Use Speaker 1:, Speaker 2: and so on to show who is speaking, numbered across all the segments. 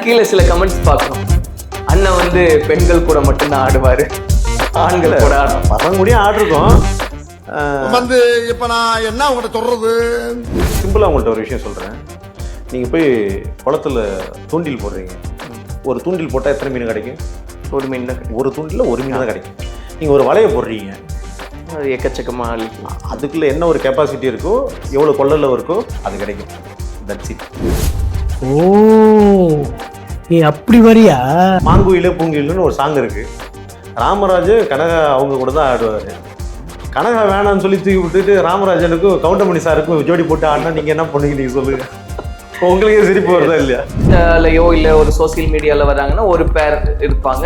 Speaker 1: கீழே சில கமெண்ட்ஸ் பார்க்கணும். அண்ணன் வந்து பெண்கள் கூட மட்டும்தான் ஆடுவாரு, ஆண்கள் கூட
Speaker 2: பசங்க ஆடிருக்கோம்.
Speaker 3: வந்து இப்ப நான் என்ன உங்கள்கிட்ட சொல்றது?
Speaker 2: சிம்பிளா உங்கள்கிட்ட ஒரு விஷயம் சொல்றேன். நீங்க போய் குளத்துல தூண்டில் போடுறீங்க. ஒரு தூண்டில் போட்டா எத்தனை மீன் கிடைக்கும்?
Speaker 1: ஒரு மீன் தான்.
Speaker 2: ஒரு தூண்டில ஒரு மீன் தான் கிடைக்கும். நீங்க ஒரு வலையை போடுறீங்க,
Speaker 1: அது எக்கச்சக்கமா அழிக்கலாம்.
Speaker 2: அதுக்குள்ள என்ன ஒரு கெப்பாசிட்டி இருக்கோ, எவ்வளவு கொள்ளளவு இருக்கோ அது கிடைக்கும். That's it.
Speaker 4: ஓ, நீ அப்படி வரியா?
Speaker 2: மாங்குயில பூங்குயில்னு ஒரு சாங் இருக்கு. ராமராஜ் கனகா அவங்க கூட தான் ஆடுவாரு. கனகா வேணாம்னு சொல்லி தூக்கி விட்டுட்டு ராமராஜனுக்கும் கவுண்டமணி சாருக்கும் ஜோடி போட்டு ஆடினா நீங்க என்ன பண்ணுவீங்க? நீங்க சொல்லுங்க. உங்களுக்கே சிரிப்பு வருதா இல்லையா?
Speaker 1: இல்ல ஒரு சோசியல் மீடியால வராங்கன்னா ஒரு பேர் இருப்பாங்க,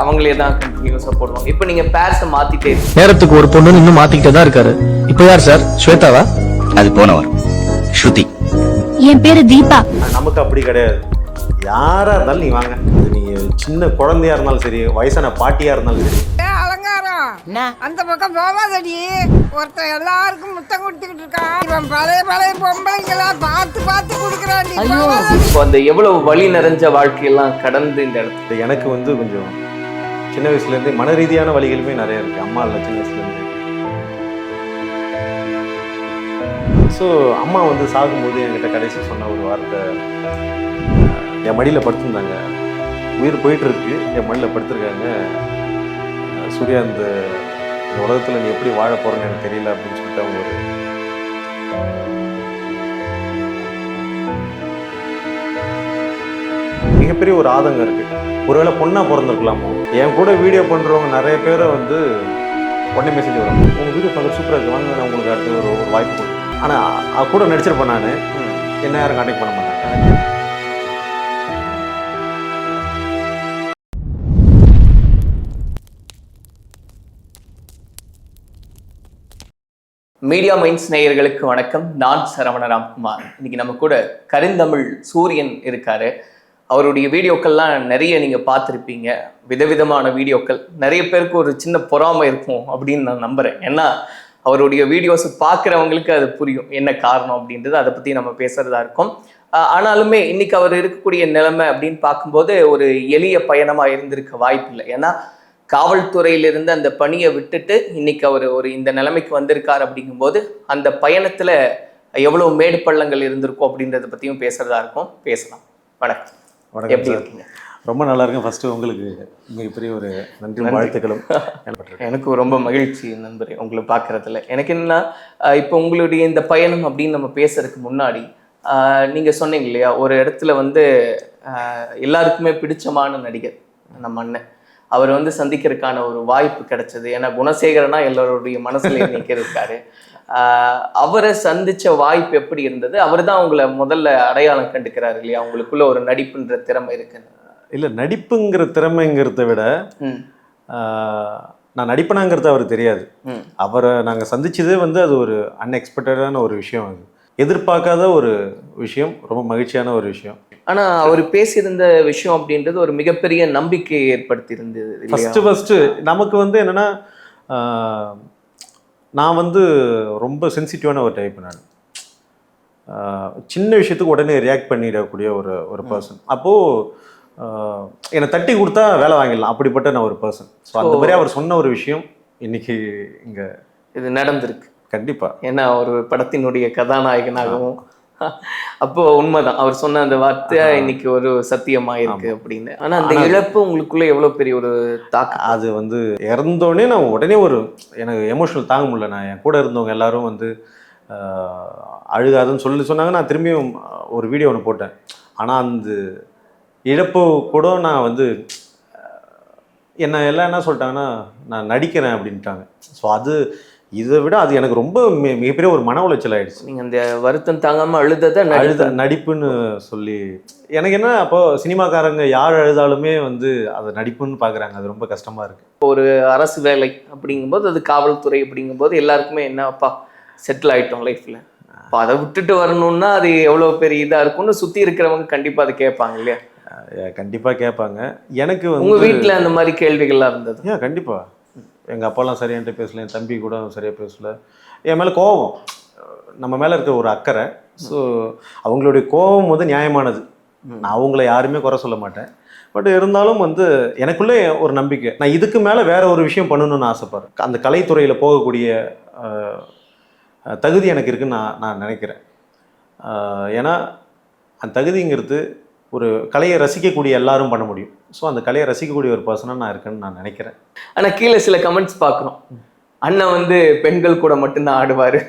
Speaker 1: அவங்களே தான் கண்டினியூஸா போடுவாங்க. இப்போ நீங்க பேர்ஸை மாத்திட்டே
Speaker 4: நேரத்துக்கு ஒரு பொண்ணு இன்னும் மாத்திக்கிட்டே தான் இருக்காரு. இப்போ யார் சார்? ஸ்வேதாவா?
Speaker 5: அது போனவர் ஸ்ருதி.
Speaker 6: என் பேரு தீபா.
Speaker 2: நமக்கு அப்படி கிடையாது. யாரா இருந்தாலும் நீ வாங்க. நீங்க சின்ன குழந்தையா இருந்தாலும் சரி, வயசான பாட்டியா இருந்தாலும் சரி.
Speaker 7: அந்த பக்கம் போகாதடி, ஒருத்தன் எல்லாருக்கும் முத்தம் கொடுத்துக்கிட்டு இருக்கான். இவன் பழைய பொம்பளைங்களா பார்த்து பார்த்து கொடுக்குறான்.
Speaker 1: இப்போ அந்த எவ்வளவு வலி நிறைஞ்ச வாழ்க்கையெல்லாம் கடந்து இந்த இடத்துல
Speaker 2: எனக்கு வந்து கொஞ்சம் சின்ன வயசுல இருந்து மன ரீதியான வழிகளுமே நிறைய இருக்கு. அம்மா இல்லை சின்ன வயசுல இருந்து. ஸோ அம்மா வந்து சாகும்போது என்கிட்ட கடைசி சொன்ன ஒரு வார்த்தை, என் மடியில் படுத்திருந்தாங்க. உயிர் போயிட்டு இருக்கு, என் மடியில் படுத்திருக்காங்க. சூர்யா, இந்த உலகத்தில் நீ எப்படி வாழ போறேன்னு எனக்கு தெரியல அப்படின்னு சொல்லிட்டு அவங்க ஒரு மிகப்பெரிய ஒரு ஆதங்கம் இருக்கு. ஒருவேளை பொண்ணா பிறந்திருக்கலாமோ. என் கூட வீடியோ பண்றவங்க நிறைய பேரை வந்து உடனே மெசேஜ் வரும், உங்க வீடியோ பார்க்க சூப்பராக இருக்கு, வாங்க நான் உங்களுக்கு அடுத்து ஒரு வாய்ப்பு கொடுக்கும். ஆனால் கூட நடிச்சிருப்பேன் நான், என்ன யாரும் கான்டாக்ட் பண்ண மாட்டாங்க.
Speaker 1: மீடியா மைண்ட்ஸ் நேயர்களுக்கு வணக்கம். நான் சரவண ராம்குமார். இன்னைக்கு நம்ம கூட கருந்தமிழ் சூரியன் இருக்காரு. அவருடைய வீடியோக்கள்லாம் நிறைய நீங்க பார்த்துருப்பீங்க, விதவிதமான வீடியோக்கள். நிறைய பேருக்கு ஒரு சின்ன பொறாமை இருக்கும் அப்படின்னு நான் நம்புறேன். ஏன்னா அவருடைய வீடியோஸ் பார்க்குறவங்களுக்கு அது புரியும் என்ன காரணம் அப்படின்றது. அதை பற்றி நம்ம பேசுறதா இருக்கும். ஆனாலுமே இன்னைக்கு அவர் இருக்கக்கூடிய நிலைமை அப்படின்னு பார்க்கும்போது ஒரு எளிய பயணமாக இருந்திருக்க வாய்ப்பு இல்லை. ஏன்னா காவல்துறையிலிருந்து அந்த பணியை விட்டுட்டு இன்னைக்கு அவர் ஒரு இந்த நிலைமைக்கு வந்திருக்கார். அப்படிங்கும்போது அந்த பயணத்துல எவ்வளவு மேடு பள்ளங்கள் இருந்திருக்கும் அப்படின்றத பத்தியும் பேசுறதா இருக்கும். பேசலாம். வணக்கம்.
Speaker 2: வணக்கம். எப்படி இருக்கீங்க? ரொம்ப நல்லா இருக்கும். ஃபர்ஸ்ட் உங்களுக்கு மிகப்பெரிய ஒரு நன்றி வாழ்த்துக்களும்.
Speaker 1: எனக்கு ரொம்ப மகிழ்ச்சி நண்பரே உங்களை பார்க்கறதுல. எனக்கு என்னன்னா, இப்போ உங்களுடைய இந்த பயணம் அப்படின்னு நம்ம பேசுறதுக்கு முன்னாடி நீங்க சொன்னீங்க இல்லையா, ஒரு இடத்துல வந்து எல்லாருக்குமே பிடிச்சமான நடிகர் நம்ம அண்ணன், அவர் வந்து சந்திக்கிறதுக்கான ஒரு வாய்ப்பு கிடைச்சது. ஏன்னா குணசேகரனா எல்லாருடைய மனசுல இன்னைக்கு இருக்காரு. அவரை சந்திச்ச வாய்ப்பு எப்படி இருந்தது? அவர் தான் உங்களை முதல்ல அடையாளம் கண்டுக்கிறாரு இல்லையா, உங்களுக்குள்ள ஒரு நடிப்புன்ற திறமை இருக்கு? இல்லை,
Speaker 2: நடிப்புங்கிற திறமைங்கிறத விட நான் நடிப்பனாங்கிறது அவருக்கு தெரியாது. அவரை நாங்கள் சந்திச்சதே வந்து அது ஒரு அன்எக்ஸ்பெக்டடான ஒரு விஷயம். அது எதிர்பார்க்காத ஒரு விஷயம், ரொம்ப மகிழ்ச்சியான ஒரு விஷயம்.
Speaker 1: ஆனா அவர் பேசியிருந்த விஷயம் அப்படின்றது ஒரு மிகப்பெரிய நம்பிக்கையை ஏற்படுத்தி இருந்தது.
Speaker 2: ஃபர்ஸ்ட் நமக்கு வந்து என்னன்னா, நான் வந்து ரொம்ப சென்சிட்டிவான ஒரு டைப். நான் சின்ன விஷயத்துக்கு உடனே ரியாக்ட் பண்ணிடக்கூடிய ஒரு பர்சன். அப்போது என்னை தட்டி கொடுத்தா வேலை வாங்கிடலாம், அப்படிப்பட்ட நான் ஒரு பர்சன். ஸோ அந்த மாதிரி அவர் சொன்ன ஒரு விஷயம் இன்னைக்கு இங்கே
Speaker 1: இது நடந்திருக்கு.
Speaker 2: கண்டிப்பா.
Speaker 1: ஏன்னா ஒரு படத்தினுடைய கதாநாயகனாகவும் அப்போ உண்மைதான் அவர் சொன்ன அந்த வார்த்தை இன்னைக்கு ஒரு சத்தியமாயிருக்கு அப்படின்னு. ஆனா அந்த இழப்பு உங்களுக்குள்ள எவ்வளவு பெரிய ஒரு தாக்கம்.
Speaker 2: அது வந்து இறந்தோடனே நான் உடனே எனக்கு எமோஷனல் தாங்க முடியல. நான் என் கூட இருந்தவங்க எல்லாரும் வந்து அழுகாதுன்னு சொன்னாங்க. நான் திரும்பியும் ஒரு வீடியோ ஒன்று போட்டேன். ஆனால் அந்த இழப்பு கூட நான் வந்து எல்லாம் என்ன சொல்லிட்டாங்கன்னா, நான் நடிக்கிறேன் அப்படின்ட்டாங்க. ஸோ இதை விட அது எனக்கு ரொம்ப மிகப்பெரிய ஒரு மன உளைச்சல் ஆயிடுச்சு.
Speaker 1: நீங்கள் அந்த வருத்தம் தாங்காமல்
Speaker 2: நடிப்புன்னு சொல்லி எனக்கு என்ன, அப்போ சினிமாக்காரங்க யார் அழுதாலுமே வந்து அதை நடிப்புன்னு பார்க்குறாங்க. அது ரொம்ப கஷ்டமா இருக்கு.
Speaker 1: ஒரு அரசு வேலை அப்படிங்கும்போது, அது காவல்துறை அப்படிங்கும்போது எல்லாருக்குமே என்னப்பா செட்டில் ஆகிட்டோம் லைஃப்பில், இப்போ அதை விட்டுட்டு வரணும்னா அது எவ்வளோ பெரிய இதாக இருக்கும்னு சுற்றி இருக்கிறவங்க கண்டிப்பாக அதை கேட்பாங்க இல்லையா?
Speaker 2: கண்டிப்பாக கேட்பாங்க. எனக்கு
Speaker 1: உங்கள் வீட்டில் அந்த மாதிரி கேள்விகள்லாம் இருந்தது?
Speaker 2: கண்டிப்பாக. எங்கள் அப்பாலாம் சரியான்ட்டு பேசல, என் தம்பி கூட சரியாக பேசல. என் மேலே கோபம், நம்ம மேலே இருக்க ஒரு அக்கறை. ஸோ அவங்களுடைய கோபம் வந்து நியாயமானது. நான் அவங்கள யாருமே குறை சொல்ல மாட்டேன். பட் இருந்தாலும் வந்து எனக்குள்ளே ஒரு நம்பிக்கை, நான் இதுக்கு மேலே வேற ஒரு விஷயம் பண்ணணும்னு ஆசைப்படுறேன். அந்த கலைத்துறையில் போகக்கூடிய தகுதி எனக்கு இருக்குன்னு நான் நினைக்கிறேன். ஏன்னா அந்த தகுதிங்கிறது ஒரு கலையை ரசிக்கக்கூடிய எல்லாரும் பண்ண முடியும். ஸோ அந்த கலையை ரசிக்கக்கூடிய ஒரு பர்சனாக நான் இருக்கேன்னு நான் நினைக்கிறேன்.
Speaker 1: ஆனா கீழே சில கமெண்ட்ஸ் பார்க்குறோம், அண்ணன் வந்து பெண்கள் கூட மட்டும்தான் ஆடுவாரு,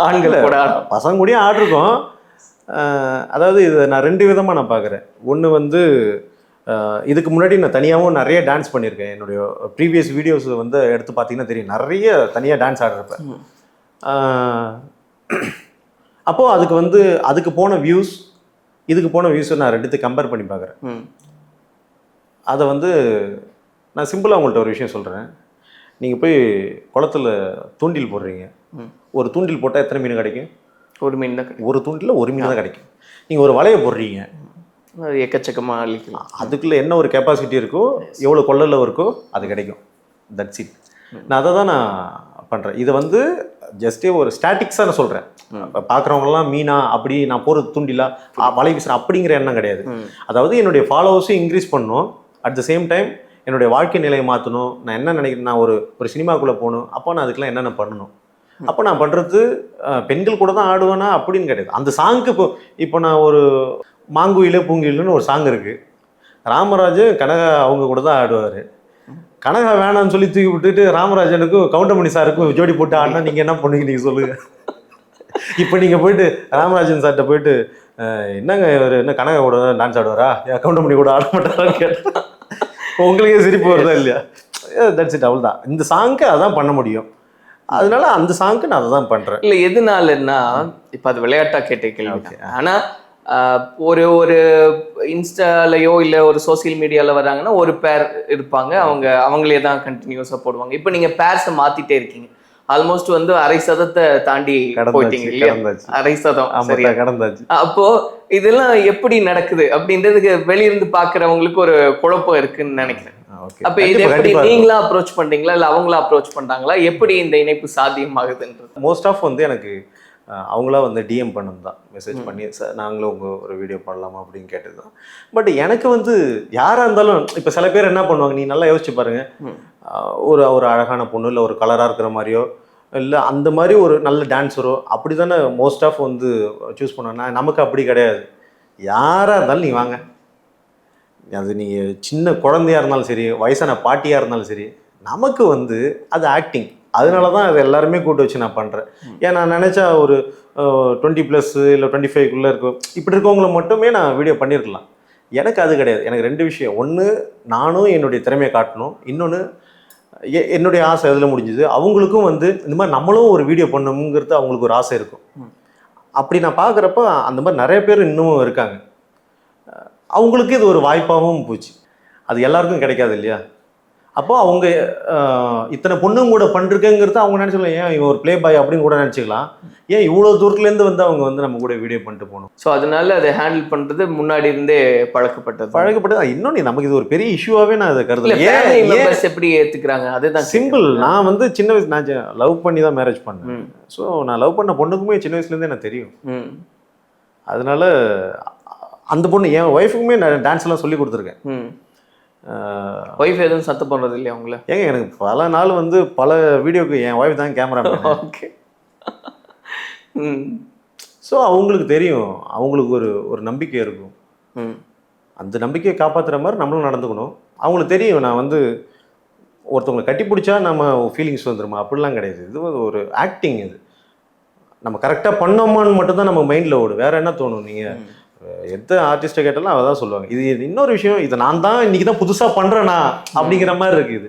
Speaker 1: ஆண்கள் கூட
Speaker 2: பசங்க கூடயும் ஆடிருக்கோம். அதாவது இதை நான் 2 விதமாக நான் பார்க்குறேன். ஒன்று வந்து இதுக்கு முன்னாடி நான் தனியாகவும் நிறைய டான்ஸ் பண்ணியிருக்கேன். என்னுடைய ப்ரீவியஸ் வீடியோஸ் வந்து எடுத்து பார்த்தீங்கன்னா தெரியும், நிறைய தனியாக டான்ஸ் ஆடுறப்பேன். அப்போது அதுக்கு போன வியூஸ், இதுக்கு போன வியூஸை நான் 2த்தையும் கம்பேர் பண்ணி பார்க்குறேன். அதை வந்து நான் சிம்பிளாக உங்கள்கிட்ட ஒரு விஷயம் சொல்கிறேன். நீங்கள் போய் குளத்துல தூண்டில் போடுறீங்க, ஒரு தூண்டில் போட்டால் எத்தனை மீன் கிடைக்கும்?
Speaker 1: ஒரு மீன் தான் கிடைக்கும்.
Speaker 2: ஒரு தூண்டில் ஒரு மீன் தான் கிடைக்கும். நீங்கள் ஒரு வலையை போடுறீங்க,
Speaker 1: அது எக்கச்சக்கமாக அழிக்கலாம்.
Speaker 2: அதுக்குள்ளே என்ன ஒரு கெப்பாசிட்டி இருக்கோ, எவ்வளோ கொள்ளளவு இருக்கோ அது கிடைக்கும். That's it. நான் அதை தான் நான் பண்ணுறேன். இதை வந்து ஜஸ்டே ஒரு ஸ்டாட்டிக்ஸாக நான் சொல்கிறேன். பார்க்குறவங்கலாம் மீனா அப்படி நான் போகிறது தூண்டிலா வலை வீசுகிறேன் அப்படிங்கிற எண்ணம் கிடையாது. அதாவது என்னுடைய ஃபாலோவர்ஸும் இன்க்ரீஸ் பண்ணணும், அட் த சேம் டைம் என்னுடைய வாழ்க்கை நிலையை மாற்றணும். நான் என்ன நினைக்கிறேன், நான் ஒரு சினிமாக்குள்ளே போகணும், அப்போ நான் அதுக்கெலாம் என்னென்ன பண்ணணும். அப்போ நான் பண்ணுறது பெண்கள் கூட தான் ஆடுவேனா அப்படின்னு கிடையாது. அந்த சாங்க்கு இப்போ நான் ஒரு மாங்குயிலே பூங்குயிலுன்னு ஒரு சாங் இருக்குது, ராமராஜ் கனகா அவங்க கூட தான் ஆடுவார். கனகா வேணான்னு சொல்லி தூக்கி விட்டுட்டு ராமராஜனுக்கும் கவுண்டமணி சாருக்கும் ஜோடி போட்டு ஆடினா நீங்கள் என்ன பண்ணுவீங்க நீங்கள் சொல்லுங்கள். இப்போ நீங்கள் போயிட்டு ராமராஜன் சார்கிட்ட போயிட்டு என்னங்க இவர் என்ன கனகா கூட டான்ஸ் ஆடுவாரா, கவுண்டமணி கூட ஆட மாட்டாரான்னு கேட்டால் உங்களுக்கே சிரிப்பு வருதா இல்லையா? தட்ஸ் இட், அவ்வளோதான். இந்த சாங்க்கு அதான் பண்ண முடியும். அதனால அந்த சாங்க்கு நான் அதை தான் பண்ணுறேன்.
Speaker 1: இல்லை எதுனாலன்னா, இப்போ அது விளையாட்டா கேட்ட கேள்வி. ஆனால் ஒரு இன்ஸ்டாலையோ இல்லை ஒரு சோசியல் மீடியாவில் வர்றாங்கன்னா ஒரு பேர் இருப்பாங்க, அவங்களே தான் கண்டினியூஸாக போடுவாங்க. இப்போ நீங்கள் பேர்ஸை மாற்றிட்டே இருக்கீங்க, ஆல்மோஸ்ட் வந்து 1/2 தாண்டி போயிட்டீங்க இல்லையா? 1/2
Speaker 2: கடந்தாச்சு.
Speaker 1: அப்போ இதெல்லாம் எப்படி நடக்குது அப்படின்றதுக்கு வெளியிருந்து பாக்குறவங்களுக்கு ஒரு குழப்பம் இருக்குன்னு நினைக்கிறேன். அப்ப இது எப்படி நீங்களா அப்ரோச் பண்றீங்களா இல்ல அவங்களா அப்ரோச் பண்றாங்களா, எப்படி இந்த இணைப்பு சாத்தியமாகுதுன்றது?
Speaker 2: மோஸ்ட் ஆஃப் வந்து எனக்கு அவங்களா வந்து டிஎம் பண்ணது தான், மெசேஜ் பண்ணி சார் நாங்களும் உங்கள் ஒரு வீடியோ பண்ணலாமா அப்படின்னு கேட்டது தான். பட் எனக்கு வந்து யாராக இருந்தாலும் இப்போ சில பேர் என்ன பண்ணுவாங்க, நீ நல்லா யோசிச்சு பாருங்க, ஒரு அழகான பொண்ணு இல்லை ஒரு கலராக இருக்கிற மாதிரியோ இல்லை அந்த மாதிரி ஒரு நல்ல டான்ஸரோ அப்படி தானே மோஸ்ட் ஆஃப் வந்து சூஸ் பண்ணுவாங்க. நமக்கு அப்படி கிடையாது. யாராக இருந்தாலும் நீ வாங்க, அது நீங்கள் சின்ன குழந்தையாக இருந்தாலும் சரி, வயசான பாட்டியாக இருந்தாலும் சரி, நமக்கு வந்து அது ஆக்டிங். அதனால தான் அது எல்லாருமே கூட்டு வச்சு நான் பண்ணுறேன். ஏன் நான் நினச்சா ஒரு 20+ இல்லை 25க்குள்ளே இருக்கும் இப்படி இருக்கவங்கள மட்டுமே நான் வீடியோ பண்ணியிருக்கலாம். எனக்கு அது கிடையாது. எனக்கு 2 விஷயம். ஒன்று, நானும் என்னுடைய திறமையை காட்டணும். இன்னொன்று, என்னுடைய ஆசை எதில் முடிஞ்சுது, அவங்களுக்கும் வந்து இந்த மாதிரி நம்மளும் ஒரு வீடியோ பண்ணணுங்கிறது அவங்களுக்கு ஒரு ஆசை இருக்கும். அப்படி நான் பார்க்குறப்ப அந்த மாதிரி நிறைய பேர் இன்னமும் இருக்காங்க. அவங்களுக்கு இது ஒரு வாய்ப்பாகவும் போச்சு. அது எல்லாருக்கும் கிடைக்காது இல்லையா? அப்போ அவங்க இத்தனை பொண்ணுங்க கூட பண்ணிருக்கேங்கிறது அவங்க நினச்சிக்கலாம், ஏன் இவன் ஒரு ப்ளே பாய் அப்படின்னு கூட நினச்சிக்கலாம். ஏன் இவ்வளோ தூரத்துலேருந்து வந்து அவங்க வந்து நம்ம கூட வீடியோ பண்ணிட்டு போகணும்.
Speaker 1: ஸோ அதனால அதை ஹேண்டில் பண்ணுறது முன்னாடி இருந்தே பழக்கப்பட்டது.
Speaker 2: இன்னொன்று நமக்கு இது ஒரு பெரிய இஷ்யூவாகவே நான் அதை கருதுல.
Speaker 1: எப்படி ஏற்றுக்கிறாங்க அதுதான்
Speaker 2: சிம்பிள். நான் வந்து சின்ன வயசு நான் லவ் பண்ணி தான் மேரேஜ் பண்ணேன். ஸோ நான் லவ் பண்ண பொண்ணுக்குமே சின்ன வயசுலேருந்தே எனக்கு தெரியும். அதனால அந்த பொண்ணு என் ஒய்ஃபுக்குமே நான் டான்ஸ்லாம் சொல்லி கொடுத்துருக்கேன்.
Speaker 1: ஒய்ஃப் எதுவும் சத்தம் பண்ணுறது இல்லையா அவங்கள?
Speaker 2: ஏங்க எனக்கு பல நாள் வந்து பல வீடியோக்கு என் ஒய்ஃப் தான் கேமரா.
Speaker 1: ஓகே.
Speaker 2: ஸோ அவங்களுக்கு தெரியும், அவங்களுக்கு ஒரு நம்பிக்கை இருக்கும். அந்த நம்பிக்கையை காப்பாற்றுற மாதிரி நம்மளும் நடந்துக்கணும். அவங்களுக்கு தெரியும் நான் வந்து ஒருத்தவங்களை கட்டி பிடிச்சா நம்ம ஃபீலிங்ஸ் வந்துடுமா, அப்படிலாம் கிடையாது. இது ஒரு ஆக்டிங். இது நம்ம கரெக்டாக பண்ணோமான்னு மட்டும்தான் நம்ம மைண்டில் ஓடும். வேறு என்ன தோணும்? நீங்கள் எந்த ஆர்டிஸ்ட்டை கேட்டாலும் அவள் தான் சொல்லுவாங்க. இது இன்னொரு விஷயம், இதை நான் தான் இன்றைக்கி தான் புதுசாக பண்ணுறேனா அப்படிங்கிற மாதிரி இருக்குது.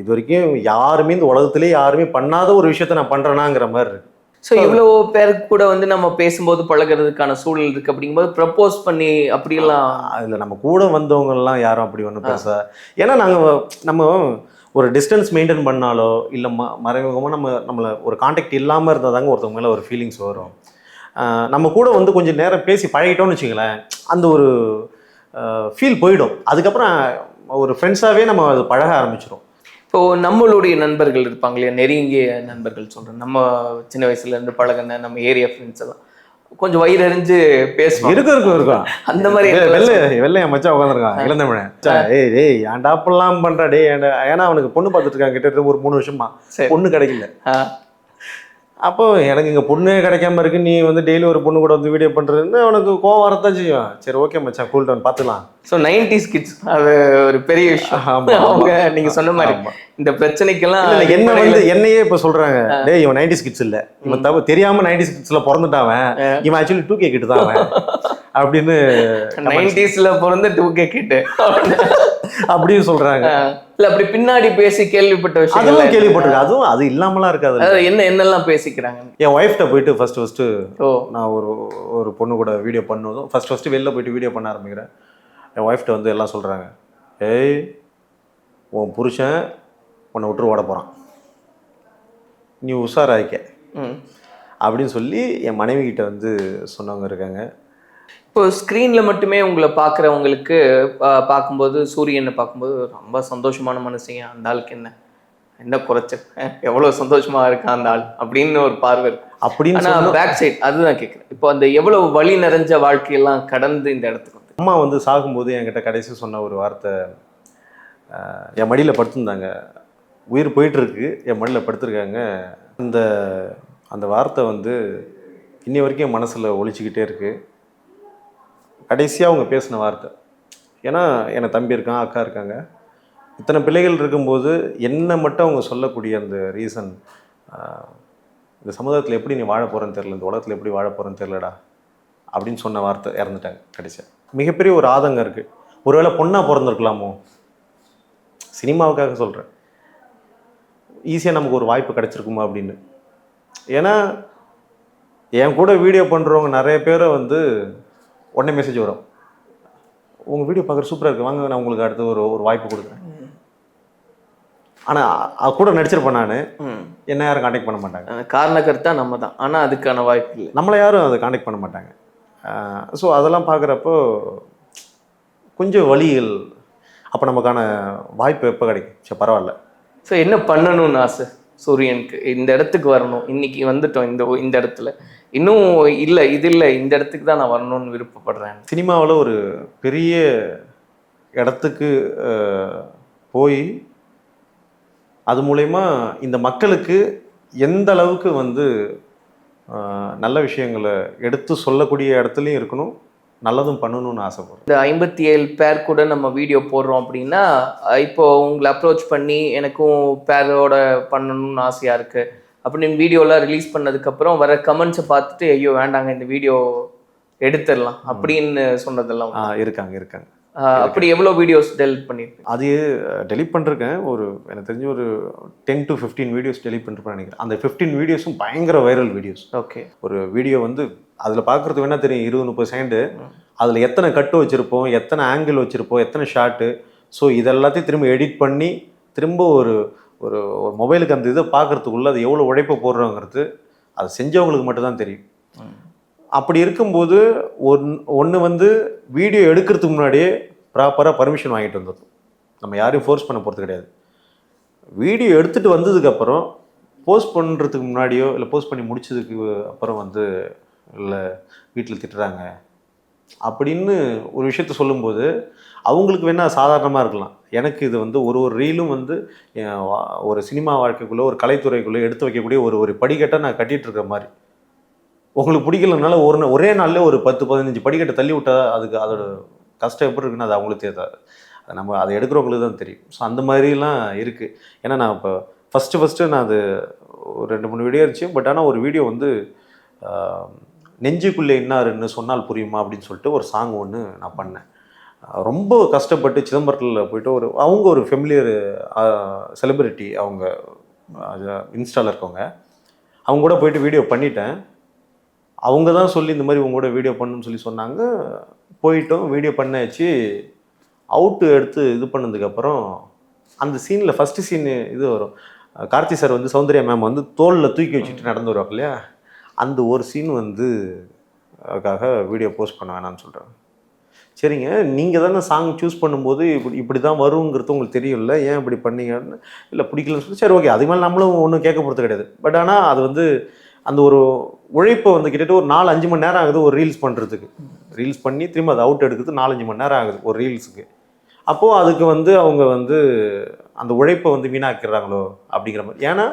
Speaker 2: இது வரைக்கும் யாருமே இந்த உலகத்திலே யாருமே பண்ணாத ஒரு விஷயத்த நான் பண்ணுறேனாங்கிற மாதிரி இருக்குது.
Speaker 1: ஸோ இவ்வளோ பேருக்கு கூட வந்து நம்ம பேசும்போது பழகிறதுக்கான சூழல் இருக்குது. அப்படிங்கும்போது ப்ரப்போஸ் பண்ணி அப்படியெல்லாம்
Speaker 2: அதில் நம்ம கூட வந்தவங்கெல்லாம் யாரும் அப்படி ஒன்றும் பேச. ஏன்னா நம்ம ஒரு டிஸ்டன்ஸ் மெயின்டைன் பண்ணாலோ இல்லை மறைமுகமாக நம்மளை ஒரு கான்டாக்ட் இல்லாமல் இருந்தால் தாங்க ஒருத்தவங்க மேலே ஒரு ஃபீலிங்ஸ் வரும். நம்ம கூட வந்து கொஞ்சம் நேரம் பேசி பழகிட்டோம்னு வச்சுங்களேன், அந்த ஒரு ஃபீல் போயிடும். அதுக்கப்புறம் ஒரு ஃப்ரெண்ட்ஸாகவே நம்ம அது பழக ஆரம்பிச்சிடும்.
Speaker 1: இப்போது நம்மளுடைய நண்பர்கள் இருப்பாங்க இல்லையா, நெருங்கிய நண்பர்கள் சொல்கிறேன், நம்ம சின்ன வயசுலேருந்து பழகின நம்ம ஏரியா ஃப்ரெண்ட்ஸ் எல்லாம் கொஞ்சம் வயிறு எறிஞ்சு பேசுவாங்க.
Speaker 2: இருக்கும்
Speaker 1: அந்த மாதிரி
Speaker 2: வெள்ளைய மச்சான் உட்காந்துருக்கான் இளந்தமிழன். ஏய் ஏன்டா அப்பெல்லாம் பண்றா டே, ஏன்னா அவனுக்கு பொண்ணு பார்த்துட்டு இருக்காங்க கிட்ட ஒரு 3 வருஷமா.
Speaker 1: சரி.
Speaker 2: பொண்ணு கிடைக்கல. அப்போ எனக்கு இங்கே பொண்ணே கிடைக்காம இருக்கு, நீ வந்து டெய்லி ஒரு பொண்ணு கூட வந்து வீடியோ பண்ணுறதுன்னு அவனுக்கு கோவம் வரத்தான் செய்யும். சரி ஓகே மச்சான் கூல் டவுன் பார்த்துக்கலாம்.
Speaker 1: ஸோ 90s கிட்ஸ் அது ஒரு பெரிய விஷயம். அவங்க நீங்க சொன்ன மாதிரி இந்த பிரச்சனைக்கெல்லாம்
Speaker 2: என்னையே இப்போ சொல்றாங்க, டேய் இவன் 90s கிட்ஸ் இல்லை, இவன் தவிர தெரியாம 90s கிட்ஸ்ல பிறந்துட்டாவன், இவன் ஆக்சுவலி 2K கிட்டு தான் அவன் அப்படின்னு
Speaker 1: 90sல பிறந்து 2K கிட்டு
Speaker 2: அப்படின்னு சொல்றாங்க.
Speaker 1: இல்ல அப்படி பின்னாடி பேசி கேள்விப்பட்ட விஷயம்
Speaker 2: அதெல்லாம் கேள்விப்பட்டிருக்கேன். அதுவும் அது இல்லாமலாம் இருக்காது.
Speaker 1: அதாவது என்னெல்லாம் பேசிக்கிறாங்க.
Speaker 2: என் ஒய்ஃப்ட்ட போயிட்டு ஃபர்ஸ்ட் நான் ஒரு பொண்ணு கூட வீடியோ பண்ணதும் ஃபர்ஸ்ட் வெளில போயிட்டு வீடியோ பண்ண ஆரம்பிக்கிறேன். என் ஒய்ஃப்ட்ட வந்து எல்லாம் சொல்கிறாங்க, ஏய் உன் புருஷன் உன்னை விட்டு ஓட போகிறான், நீ உஷாராய்க்க அப்படின்னு சொல்லி என் மனைவி கிட்ட வந்து சொன்னவங்க இருக்காங்க.
Speaker 1: இப்போ ஸ்க்ரீனில் மட்டுமே உங்களை பார்க்குறவங்களுக்கு பார்க்கும்போது சூரியனை பார்க்கும்போது ரொம்ப சந்தோஷமான மனுஷங்க, அந்த ஆளுக்கு என்ன குறைச்ச, எவ்வளோ சந்தோஷமாக இருக்கா அந்த ஆள் அப்படின்னு ஒரு பார்வை இருக்கு. அப்படின்னு பேக் சைட் அதுதான் கேட்குறேன். இப்போ அந்த எவ்வளோ வலி நிறைஞ்ச வாழ்க்கையெல்லாம் கடந்து இந்த இடத்துக்கு வந்து
Speaker 2: அம்மா வந்து சாகும்போது என்கிட்ட கடைசி சொன்ன ஒரு வார்த்தை, என் மடியில் படுத்திருந்தாங்க, உயிர் போயிட்டுருக்கு, என் மடியில் படுத்திருக்காங்க. அந்த வார்த்தை வந்து இன்னி வரைக்கும் என் மனசில் ஒழிச்சிக்கிட்டே இருக்குது. கடைசியாக அவங்க பேசின வார்த்தை. ஏன்னா எனக்கு தம்பி இருக்கான், அக்கா இருக்காங்க, இத்தனை பிள்ளைகள் இருக்கும்போது என்னை மட்டும் அவங்க சொல்லக்கூடிய அந்த ரீசன், இந்த சமுதாயத்தில் எப்படி நீ வாழ போகிறேன்னு தெரில, இந்த உலகத்தில் எப்படி வாழ போகிறேன்னு தெரிலடா அப்படின்னு சொன்ன வார்த்தை. இறந்துட்டாங்க கடைசியாக. மிகப்பெரிய ஒரு ஆதங்கம் இருக்குது, ஒருவேளை பொண்ணாக பிறந்திருக்கலாமோ, சினிமாவுக்காக சொல்கிறேன், ஈஸியாக நமக்கு ஒரு வாய்ப்பு கிடச்சிருக்குமா அப்படின்னு. ஏன்னா என் கூட வீடியோ பண்ணுறவங்க நிறைய பேரை வந்து உடனே மெசேஜ் வரும், உங்கள் வீடியோ பார்க்குற சூப்பராக இருக்குது, வாங்க நான் உங்களுக்கு அடுத்து ஒரு வாய்ப்பு கொடுக்குறேன். ஆனால் கூட நடிச்சிருப்பேன் நான், என்ன யாரும் கான்டாக்ட் பண்ண மாட்டாங்க.
Speaker 1: காரணக்கர்த்தா நம்ம தான், ஆனால் அதுக்கான வாய்ப்பு இல்லை,
Speaker 2: நம்மளை யாரும் அதை கான்டாக்ட் பண்ண மாட்டாங்க. ஸோ அதெல்லாம் பார்க்குறப்போ கொஞ்சம் வழிகள். அப்போ நமக்கான வாய்ப்பு எப்போ கிடைக்கும்? சரி பரவாயில்ல.
Speaker 1: ஸோ என்ன பண்ணணும்னு ஆசை சூரியனுக்கு? இந்த இடத்துக்கு வரணும், இன்னைக்கு வந்துட்டோம் இந்த இடத்துல, இன்னும் இல்லை இது இல்லை, இந்த இடத்துக்கு தான் நான் வரணும்னு விருப்பப்படுறேன்.
Speaker 2: சினிமாவில் ஒரு பெரிய இடத்துக்கு போய் அது மூலயமா இந்த மக்களுக்கு எந்த அளவுக்கு வந்து நல்ல விஷயங்களை எடுத்து சொல்லக்கூடிய இடத்துலையும் இருக்கணும், நல்லதும் பண்ணணும்னு ஆசைப்படுறேன்.
Speaker 1: இந்த 57 பேர் கூட நம்ம வீடியோ போடுறோம் அப்படின்னா, இப்போ உங்களை அப்ரோச் பண்ணி எனக்கும் பேரோட பண்ணணும்னு ஆசையாக இருக்குது அப்படின்னு வீடியோலாம் ரிலீஸ் பண்ணதுக்கப்புறம் வர கமெண்ட்ஸை பார்த்துட்டு ஐயோ வேண்டாங்க இந்த வீடியோ எடுத்துடலாம் அப்படின்னு சொன்னதெல்லாம்
Speaker 2: இருக்காங்க.
Speaker 1: அப்படி எவ்வளோ வீடியோஸ் டெலிட் பண்ணியிருக்கேன்?
Speaker 2: அது டெலிட் பண்ணிருக்கேன். எனக்கு தெரிஞ்ச ஒரு 10 to 15 வீடியோஸ் டெலிட் பண்ணிருப்பேன் நினைக்கிறேன். அந்த 15 வீடியோஸும் பயங்கர வைரல் வீடியோஸ்.
Speaker 1: ஓகே. ஒரு
Speaker 2: வீடியோ வந்து அதில் பார்க்குறதுக்கு வேணா தெரியும், 20-30 செகண்டு, அதில் எத்தனை கட்டு வச்சுருப்போம், எத்தனை ஆங்கிள் வச்சுருப்போம், எத்தனை ஷாட்டு. ஸோ இதெல்லாத்தையும் திரும்ப எடிட் பண்ணி திரும்ப ஒரு ஒரு மொபைலுக்கு அந்த இதை பார்க்குறதுக்குள்ளே அது எவ்வளோ உழைப்பை போடுறோங்கிறது அது செஞ்சவங்களுக்கு மட்டும்தான் தெரியும். அப்படி இருக்கும்போது ஒன்று வந்து வீடியோ எடுக்கிறதுக்கு முன்னாடியே ப்ராப்பராக பர்மிஷன் வாங்கிட்டு வந்துடும். நம்ம யாரையும் ஃபோர்ஸ் பண்ண போகிறது கிடையாது. வீடியோ எடுத்துகிட்டு வந்ததுக்கப்புறம் போஸ்ட் பண்ணுறதுக்கு முன்னாடியோ இல்லை போஸ்ட் பண்ணி முடிச்சதுக்கு அப்புறம் வந்து இல்லை வீட்டில் திட்டுறாங்க அப்படின்னு ஒரு விஷயத்த சொல்லும்போது அவங்களுக்கு வேணால் சாதாரணமாக இருக்கலாம். எனக்கு இது வந்து ஒரு ரீலும் வந்து ஒரு சினிமா வாழ்க்கைக்குள்ளே ஒரு கலைத்துறைக்குள்ளே எடுத்து வைக்கக்கூடிய ஒரு படிக்கட்டை நான் கட்டிகிட்டு இருக்கிற மாதிரி. உங்களுக்கு பிடிக்கலனால ஒரே நாளில் ஒரு 10-15 படிக்கட்டை தள்ளி விட்டால் அதுக்கு அதோட கஷ்டம் எப்படி இருக்குன்னு அது அவங்களுக்கு தெரியாது, நம்ம அதை எடுக்கிறவங்களுக்கு தான் தெரியும். ஸோ அந்த மாதிரிலாம் இருக்குது. ஏன்னா நான் இப்போ ஃபஸ்ட்டு நான் அது ஒரு 2-3 வீடியோ இருந்துச்சு. பட் ஆனால் ஒரு வீடியோ வந்து நெஞ்சுக்குள்ளே இன்னாருன்னு சொன்னால் புரியுமா அப்படின்னு சொல்லிட்டு ஒரு சாங் ஒன்று நான் பண்ணேன். ரொம்ப கஷ்டப்பட்டு சிதம்பரத்தில் போயிட்டு அவங்க ஒரு ஃபெமிலியர் செலிபிரிட்டி, அவங்க இன்ஸ்டாவில் இருக்கவங்க, அவங்க கூட போயிட்டு வீடியோ பண்ணிட்டேன். அவங்க தான் சொல்லி இந்த மாதிரி உங்க கூட வீடியோ பண்ணணும்னு சொல்லி சொன்னாங்க. போயிட்டோம், வீடியோ பண்ணாச்சு. அவுட்டு எடுத்து இது பண்ணதுக்கப்புறம் அந்த சீனில் ஃபஸ்ட்டு சீனு இது வரும், கார்த்தி சார் வந்து சௌந்தர்யா மேம் வந்து தோளில் தூக்கி வச்சுட்டு நடந்து வருவாங்க இல்லையா, அந்த ஒரு சீன் வந்து அதுக்காக வீடியோ போஸ்ட் பண்ண வேணாம்னு சொல்கிறாங்க. சரிங்க, நீங்கள் தானே சாங் சூஸ் பண்ணும்போது இப்படி தான் வருங்கிறது உங்களுக்கு தெரியும்ல, ஏன் இப்படி பண்ணீங்கன்னு. இல்லை பிடிக்கலன்னு சொல்லி சரி ஓகே, அது மேலே நம்மளும் ஒன்றும் கேட்க போகிறது கிடையாது. பட் ஆனால் அது வந்து அந்த உழைப்பை வந்து கிட்டத்தட்ட ஒரு 4-5 மணி நேரம் ஆகுது ஒரு ரீல்ஸ் பண்ணுறதுக்கு. ரீல்ஸ் பண்ணி திரும்ப அதை அவுட் எடுக்கிறது 4-5 மணி நேரம் ஆகுது ஒரு ரீல்ஸுக்கு. அப்போது அதுக்கு வந்து அவங்க வந்து அந்த உழைப்பை வந்து வீணாக்கிறாங்களோ அப்படிங்கிற மாதிரி. ஏன்னா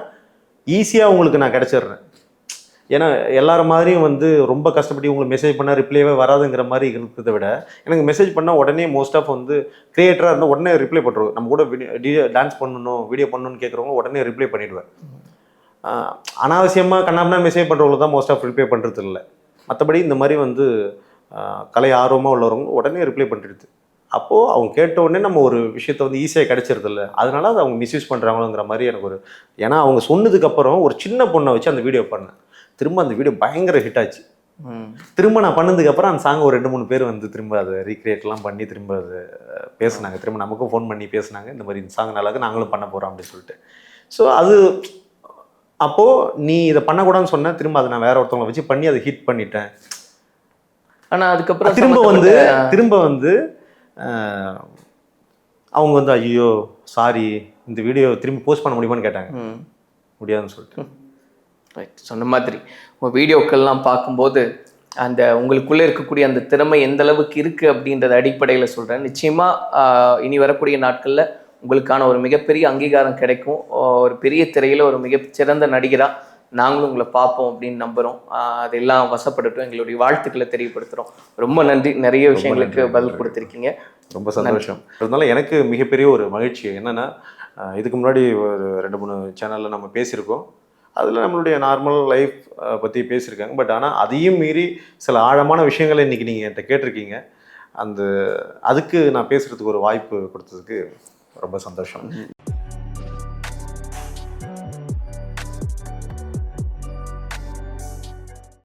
Speaker 2: ஈஸியாக உங்களுக்கு நான் கிடச்சிட்றேன். ஏன்னா எல்லாரும் மாதிரியும் வந்து ரொம்ப கஷ்டப்பட்டு உங்களுக்கு மெசேஜ் பண்ணால் ரிப்ளைவே வராதுங்கிற மாதிரி இருக்கிறத விட, எனக்கு மெசேஜ் பண்ணால் உடனே மோஸ்ட் ஆஃப் வந்து கிரியேட்டராக இருந்தால் உடனே ரிப்ளை பண்ணுறோம். நம்ம கூட டான்ஸ் பண்ணணும், வீடியோ பண்ணணும்னு கேட்குறவங்க உடனே ரிப்ளை பண்ணிவிடுவேன். அனாவசியமாக கண்ணாமனா மெசேஜ் பண்ணுறவங்களுக்கு தான் மோஸ்ட் ஆஃப் ரிப்ளை பண்ணுறது இல்லை. மற்றபடி இந்த மாதிரி வந்து கலை ஆர்வமாக உள்ளவங்க உடனே ரிப்ளை பண்ணுறது. அப்போது அவங்க கேட்ட உடனே நம்ம ஒரு விஷயத்தை வந்து ஈஸியாக கிடச்சிருது இல்லை, அதனால அதை அவங்க மிஸ்யூஸ் பண்ணுறாங்களோங்கிற மாதிரி எனக்கு ஒரு. ஏன்னா அவங்க சொன்னதுக்கப்புறம் ஒரு சின்ன பொண்ணை வச்சு அந்த வீடியோ பண்ணேன். திரும்ப அந்த வீடியோ பயங்கர ஹிட் ஆச்சு. திரும்ப நான் பண்ணதுக்கப்புறம் அந்த சாங் ஒரு 2-3 பேர் வந்து திரும்ப அதை ரீக்ரியேட்லாம் பண்ணி திரும்ப அது பேசுனாங்க. திரும்ப நமக்கும் ஃபோன் பண்ணி பேசுனாங்க, இந்த மாதிரி இந்த சாங் நல்லாருக்கு, நாங்களும் பண்ண போகிறோம் அப்படின்னு சொல்லிட்டு. ஸோ அது அப்போது நீ இதை பண்ணக்கூடாதுன்னு சொன்ன, திரும்ப அதை நான் வேற ஒருத்தவங்களை வச்சு பண்ணி அதை ஹிட் பண்ணிட்டேன்.
Speaker 1: ஆனால் அதுக்கப்புறம்
Speaker 2: திரும்ப வந்து அவங்க வந்து ஐயோ சாரி இந்த வீடியோ திரும்பி போஸ்ட் பண்ண முடியுமான்னு கேட்டாங்க. முடியாதுன்னு சொல்லிட்டு.
Speaker 1: ரைட், சொன்ன மாதிரி உங்கள் வீடியோக்கள்லாம் பார்க்கும்போது அந்த உங்களுக்குள்ளே இருக்கக்கூடிய அந்த திறமை எந்த அளவுக்கு இருக்குது அப்படின்றத அடிப்படையில் சொல்கிறேன். நிச்சயமாக இனி வரக்கூடிய நாட்களில் உங்களுக்கான ஒரு மிகப்பெரிய அங்கீகாரம் கிடைக்கும். ஒரு பெரிய திரையில் ஒரு மிகச்சிறந்த நடிகராக நாங்களும் உங்களை பார்ப்போம் அப்படின்னு நம்புகிறோம். அதெல்லாம் வசப்படட்டும். எங்களுடைய வாழ்த்துக்களை தெரியப்படுத்துகிறோம். ரொம்ப நன்றி. நிறைய விஷயங்களுக்கு பதில் கொடுத்துருக்கீங்க.
Speaker 2: ரொம்ப சந்தோஷம். அதனால எனக்கு மிகப்பெரிய ஒரு மகிழ்ச்சி என்னென்னா, இதுக்கு முன்னாடி ஒரு 2-3 சேனலில் நம்ம பேசியிருக்கோம். அதில் நம்மளுடைய நார்மல் லைஃப் பற்றி பேசியிருக்காங்க. பட் ஆனால் அதையும் மீறி சில ஆழமான விஷயங்களை இன்றைக்கி நீங்கள் என்கிட்ட கேட்டிருக்கீங்க. அதுக்கு நான் பேசுகிறதுக்கு ஒரு வாய்ப்பு கொடுத்ததுக்கு ரொம்ப சந்தோஷம்.